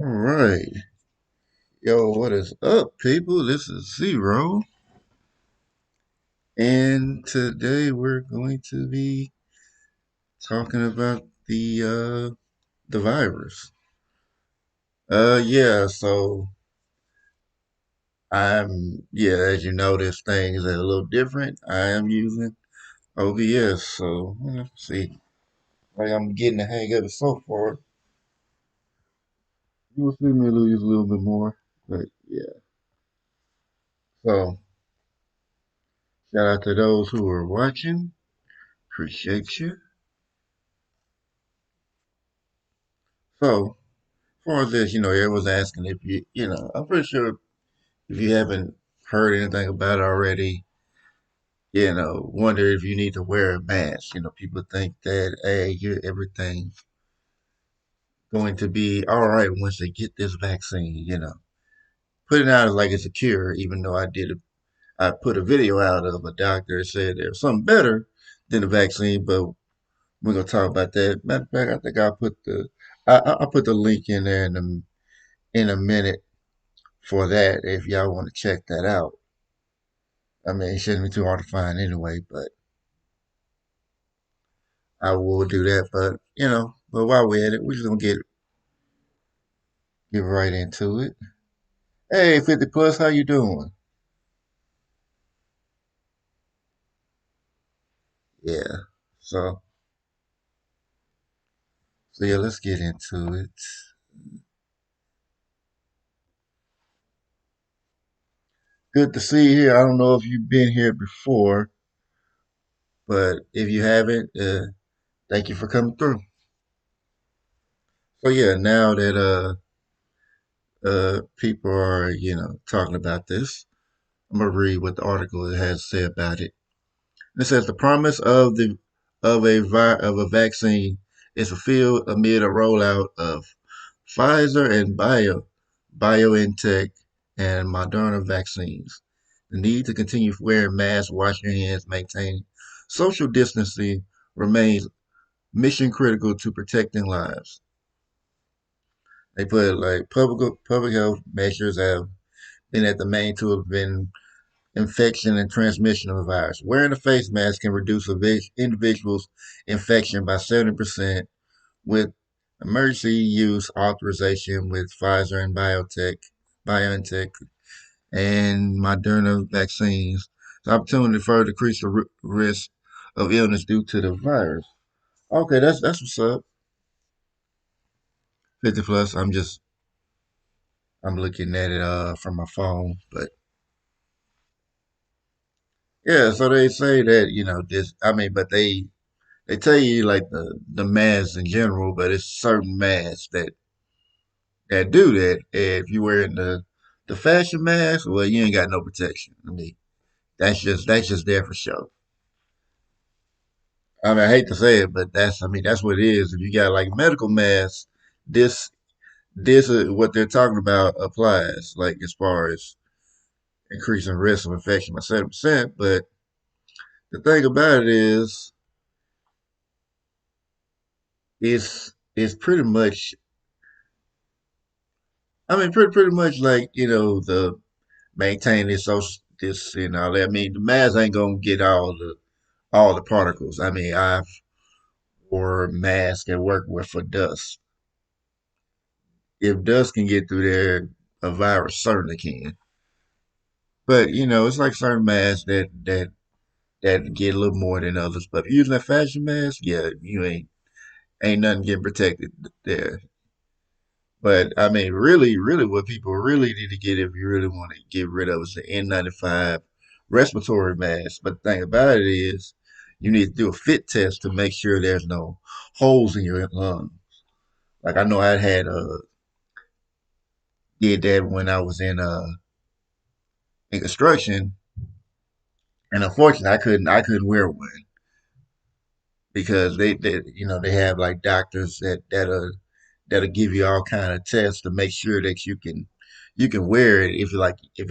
All right. Yo, what is up, people? This is Zero, and today we're going to be talking about the virus. Yeah, so as you notice, things are a little different. I am using OBS, so let's see. Like I'm getting the hang of it so far. You will see me lose a little bit more, but yeah. So shout out to those who are watching. Appreciate you. So far as this, everyone's asking if I'm pretty sure if you haven't heard anything about it already, wonder if you need to wear a mask. People think that, hey, everything's going to be all right once they get this vaccine, Put it out as like it's a cure, even though I put a video out of a doctor that said there's something better than the vaccine, but we're gonna talk about that. Matter of fact, I think I'll put the link in there in a minute for that if y'all want to check that out. I mean, it shouldn't be too hard to find anyway, but I will do that. But while we're at it, we're just gonna get right into it. Hey, 50 plus, how you doing? Yeah. So, so yeah, let's get into it. Good to see you here. I don't know if you've been here before, but if you haven't, thank you for coming through. So yeah, now that people are talking about this, I'm gonna read what the article has to say about it. It says the promise of a vaccine is fulfilled amid a rollout of Pfizer and BioNTech and Moderna vaccines. The need to continue wearing masks, washing your hands, maintaining social distancing remains mission critical to protecting lives. They put like public health measures have been at the main tool of been infection and transmission of the virus. Wearing a face mask can reduce an individual's infection by 70% with emergency use authorization with Pfizer and BioNTech, and Moderna vaccines. The opportunity to further decrease the risk of illness due to the virus. Okay, that's what's up. 50 plus. I'm looking at it from my phone, but yeah. So they say that this. I mean, but they tell you like the masks in general, but it's certain masks that do that. And if you wearing the fashion mask, well, you ain't got no protection. I mean, that's just there for show. I mean, I hate to say it, but that's what it is. If you got like medical masks, this this is what they're talking about applies. Like as far as increasing risk of infection by 7%. But the thing about it is, it's pretty much. I mean, pretty much like the maintain this social this and all that. I mean, the mask ain't gonna get all the particles. I mean, I've wore masks and work with for dust. If dust can get through there, a virus certainly can. But it's like certain masks that get a little more than others. But if you're using a fashion mask, yeah, you ain't nothing getting protected there. But I mean, really, really, what people really need to get if you really want to get rid of is the N95 respiratory mask. But the thing about it is, you need to do a fit test to make sure there's no holes in your lung. Like I know I had did that when I was in construction, and unfortunately, I couldn't wear one because they have like doctors that'll give you all kind of tests to make sure that you can wear it if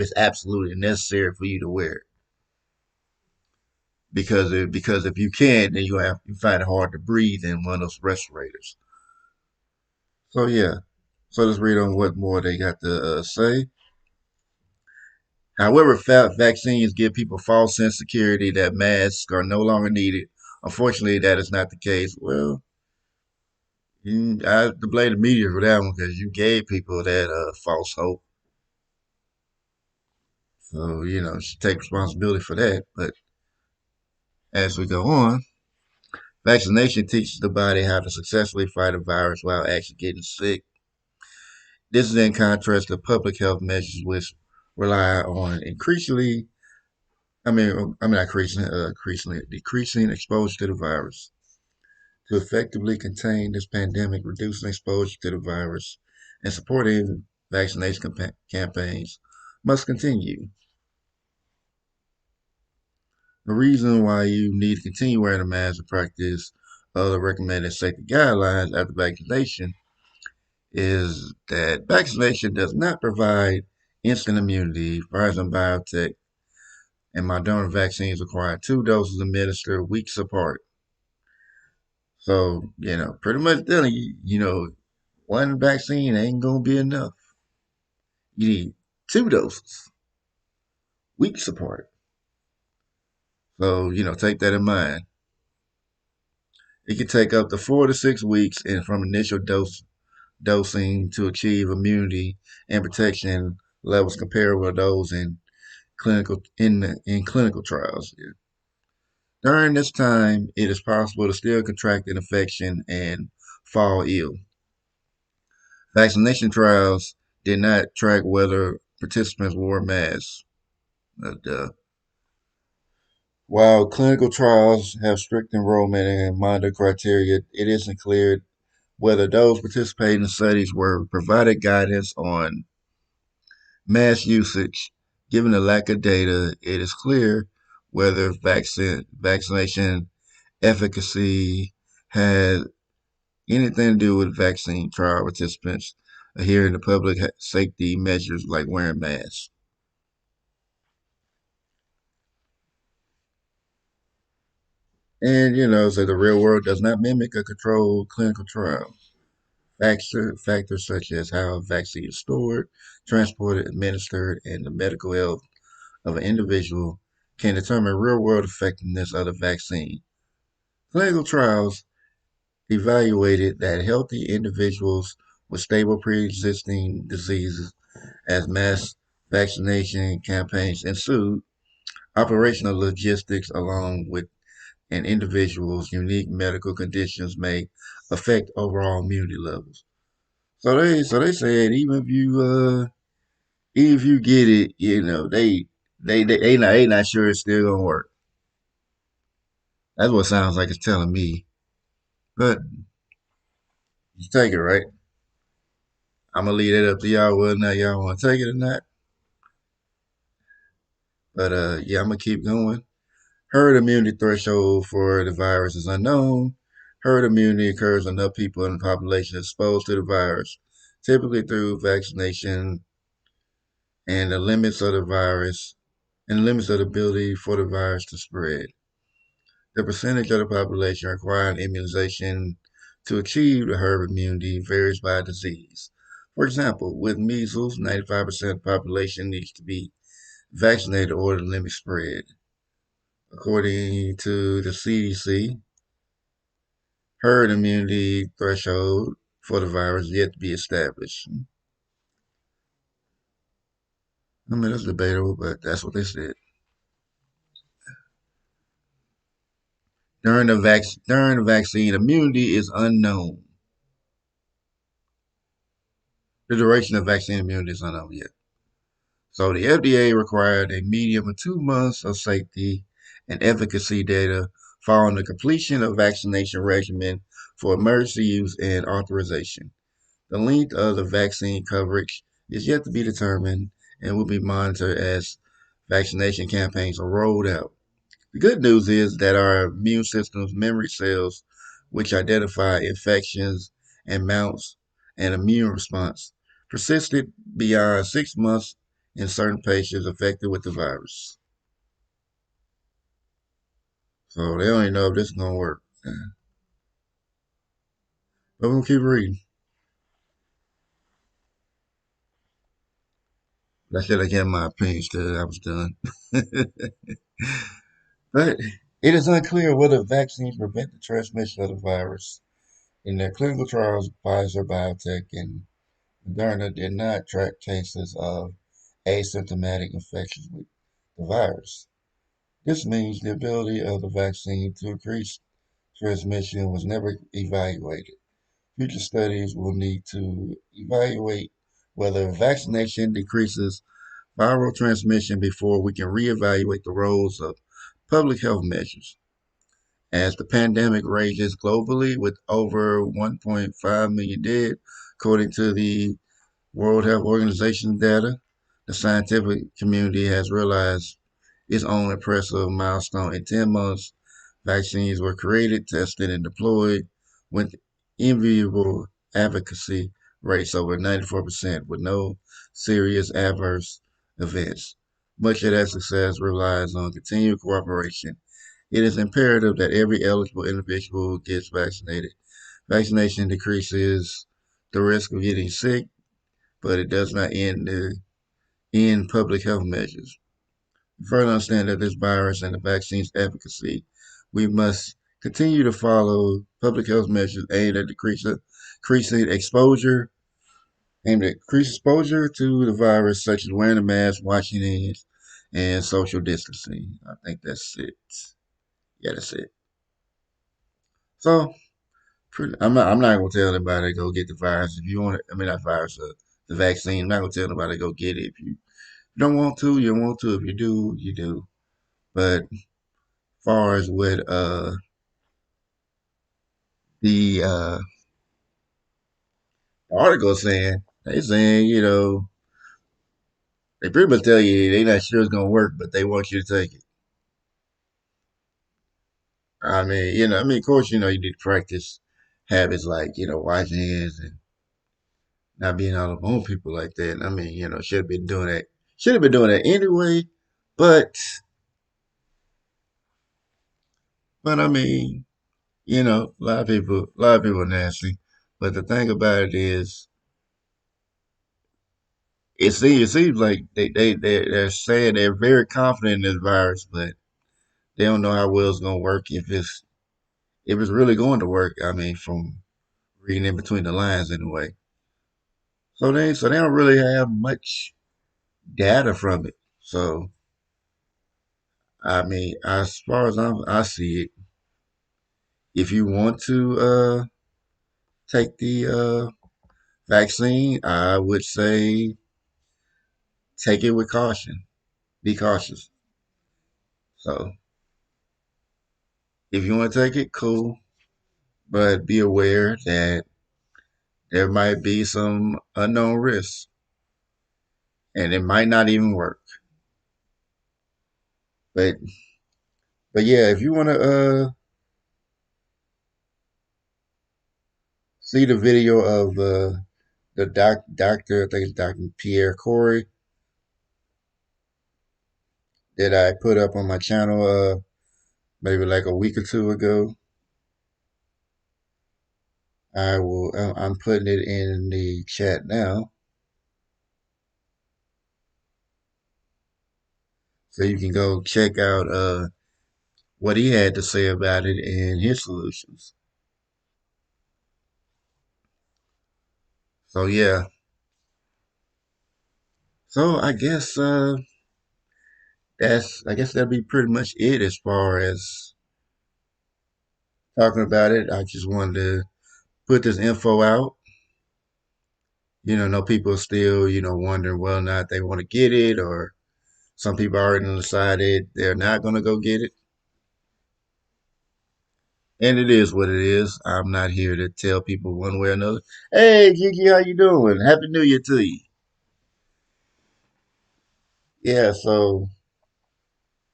it's absolutely necessary for you to wear it. Because if you can't, then you find it hard to breathe in one of those respirators. So yeah. So let's read on what more they got to say. However, vaccines give people false sense of security that masks are no longer needed. Unfortunately, that is not the case. Well, I have to blame the media for that one because you gave people that false hope. So, should take responsibility for that. But as we go on, vaccination teaches the body how to successfully fight a virus without actually getting sick. This is in contrast to public health measures which rely on not increasingly, decreasing exposure to the virus. To effectively contain this pandemic, reducing exposure to the virus, and supporting vaccination campaigns must continue. The reason why you need to continue wearing a mask and practice other recommended safety guidelines after vaccination is that vaccination does not provide instant immunity. Pfizer and BioNTech and Moderna vaccines require two doses administered weeks apart. So, pretty much telling you, one vaccine ain't gonna be enough. You need two doses, weeks apart. So, take that in mind. It can take up to 4 to 6 weeks and from initial dosing to achieve immunity and protection levels comparable to those in clinical trials. During this time, it is possible to still contract an infection and fall ill. Vaccination trials did not track whether participants wore masks. But, while clinical trials have strict enrollment and monitor criteria, it isn't clear whether those participating in studies were provided guidance on mask usage. Given the lack of data, it is clear whether vaccination efficacy had anything to do with vaccine trial participants adhering to public safety measures like wearing masks. And, so the real world does not mimic a controlled clinical trial. Factors such as how a vaccine is stored, transported, administered, and the medical health of an individual can determine real world effectiveness of the vaccine. Clinical trials evaluated that healthy individuals with stable pre existing diseases as mass vaccination campaigns ensued. Operational logistics, along with an individual's unique medical conditions, may affect overall immunity levels. So they said even if you get it, they not sure it's still gonna work. That's what it sounds like it's telling me. But you take it, right? I'm gonna leave that up to y'all whether or not y'all want to take it or not. But yeah, I'm gonna keep going. Herd immunity threshold for the virus is unknown. Herd immunity occurs when enough people in the population exposed to the virus, typically through vaccination, and the limits of the virus and limits of the ability for the virus to spread. The percentage of the population requiring immunization to achieve the herd immunity varies by disease. For example, with measles, 95% of the population needs to be vaccinated in order to limit spread. According to the CDC, herd immunity threshold for the virus yet to be established. I mean, that's debatable, but that's what they said. During the vaccine, immunity is unknown. The duration of vaccine immunity is unknown yet. So the FDA required a median of 2 months of safety and efficacy data following the completion of vaccination regimen for emergency use and authorization. The length of the vaccine coverage is yet to be determined and will be monitored as vaccination campaigns are rolled out. The good news is that our immune system's memory cells, which identify infections and mounts an immune response, persisted beyond 6 months in certain patients affected with the virus. So they don't even know if this is going to work. But we'll keep reading. I should have given my opinions because I was done. But it is unclear whether vaccines prevent the transmission of the virus. In their clinical trials, Pfizer, BioNTech, and Moderna did not track cases of asymptomatic infections with the virus. This means the ability of the vaccine to increase transmission was never evaluated. Future studies will need to evaluate whether vaccination decreases viral transmission before we can reevaluate the roles of public health measures. As the pandemic rages globally with over 1.5 million dead, according to the World Health Organization data, the scientific community has realized its own impressive milestone. In 10 months, vaccines were created, tested, and deployed with enviable efficacy rates over 94% with no serious adverse events. Much of that success relies on continued cooperation. It is imperative that every eligible individual gets vaccinated. Vaccination decreases the risk of getting sick, but it does not end public health measures. To further understand that this virus and the vaccine's efficacy, we must continue to follow public health measures aimed at decreasing exposure aimed at increase exposure to the virus, such as wearing a mask, washing hands, and social distancing. I think that's it. Yeah, that's it. So I'm not gonna tell anybody to go get the virus. If you want it, I mean not virus, the vaccine. I'm not gonna tell anybody to go get it. If you don't want to, you don't want to. If you do, you do. But as far as what the article saying, they saying, they pretty much tell you they not sure it's gonna work, but they want you to take it. I mean, of course, you need to practice habits like, washing hands and not being all up on people like that. And I mean, should have been doing that. Should have been doing that anyway. But, I mean, a lot of people are nasty. But the thing about it is, it seems like they're saying they're very confident in this virus, but they don't know how well it's gonna work if it's really going to work. I mean, from reading in between the lines anyway. So they don't really have much data from it. So I mean, as far as I see it, if you want to take the vaccine, I would say take it with caution. Be cautious. So if you want to take it, cool, but be aware that there might be some unknown risks, and it might not even work. But yeah, if you want to see the video of the doctor, I think it's Dr. Pierre Corey, that I put up on my channel maybe like a week or two ago. I'm putting it in the chat now, so you can go check out what he had to say about it and his solutions. So yeah, so I guess that'd be pretty much it as far as talking about it. I just wanted to put this info out. No people are still, wondering whether or not they want to get it, or some people already decided they're not going to go get it. And it is what it is. I'm not here to tell people one way or another. Hey, Kiki, how you doing? Happy New Year to you. Yeah, so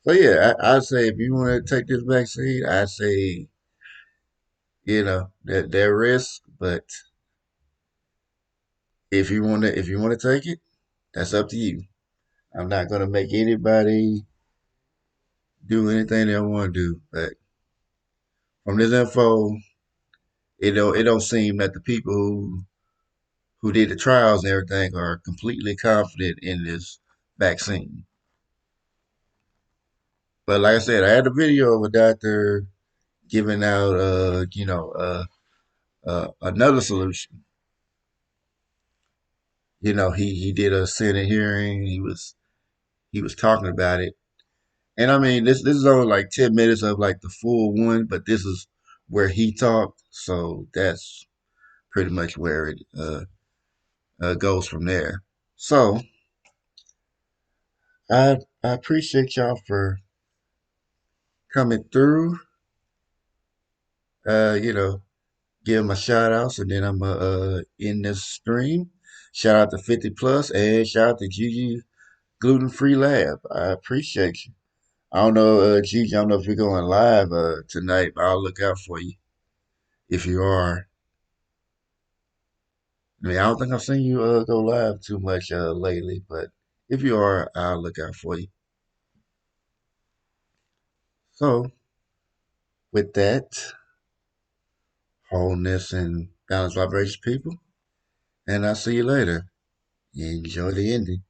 yeah, I'd say if you want to take this vaccine, I'd say, that there risk, but if you want to take it, that's up to you. I'm not gonna make anybody do anything they want to do. But from this info, it don't seem that the people who did the trials and everything are completely confident in this vaccine. But like I said, I had a video of a doctor giving out, another solution. He did a Senate hearing. He was talking about it, and I mean this is only like 10 minutes of like the full one, but this is where he talked, so that's pretty much where it goes from there. So I appreciate y'all for coming through. Uh, you know, give my shout outs, and then I'm in this stream. Shout out to 50 Plus and shout out to Gigi Gluten Free Lab. I appreciate you. I don't know, Gigi, I don't know if you're going live tonight, but I'll look out for you if you are. I mean, I don't think I've seen you go live too much lately, but if you are, I'll look out for you. So, with that, wholeness and balanced vibration, people, and I'll see you later. Enjoy the ending.